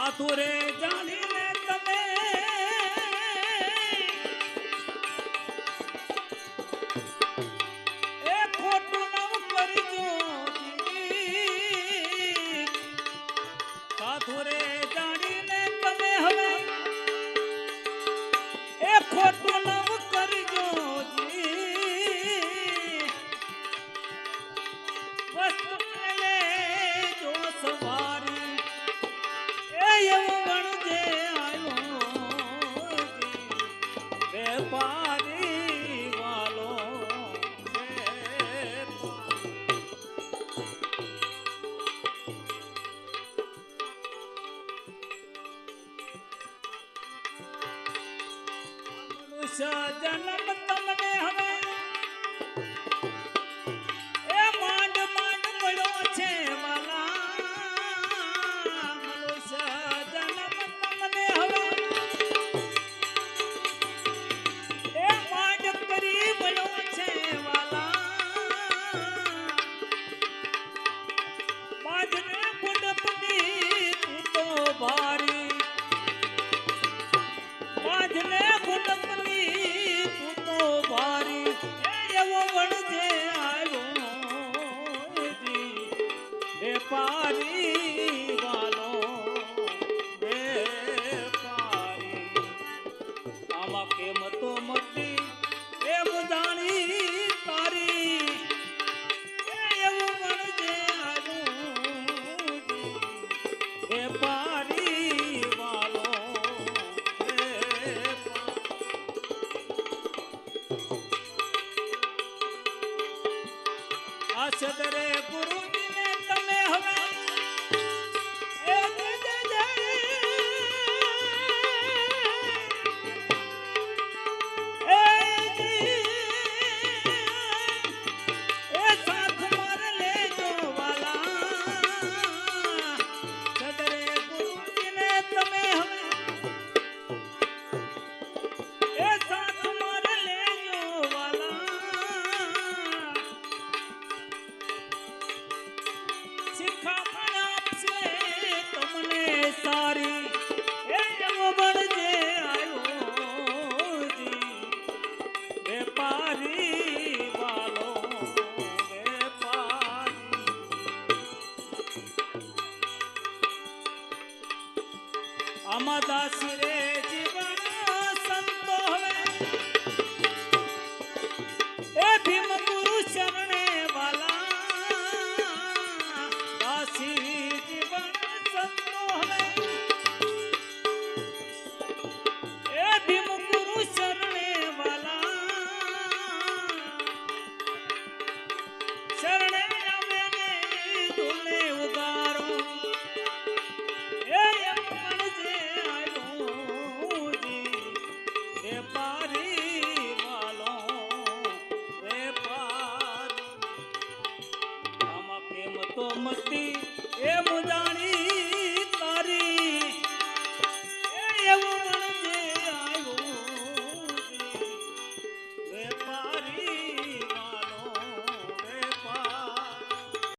આતુરે જાણીને તમે એ ખોટું ન કરજો આતુરે જાણીને તમે હવે એ ખોટું ન કરજો વસ્તુ લે જો સવારી એવું વણજે આવ્યો વેપારી વાલો મનુષ્ય જન્મ તમને હવે એ માંડ માંડ મળ્યો છે વાલા વેપારી વાલો વેપારી આમાં કેમ તો મતી એમ જાણી તારી એવું વણજે આવ્યું વેપારી વાલો આ સદરે ગુરુજીને તમે હવે સારી એવો બનજે આવ્યો વેપારી વાલો વેપારી આમાં દાસી રે જીવન સંતો હવે એ ભીમ ગુરુ શરણે વાલા દાસી જીવન સંતો હવે મતી એ મુજા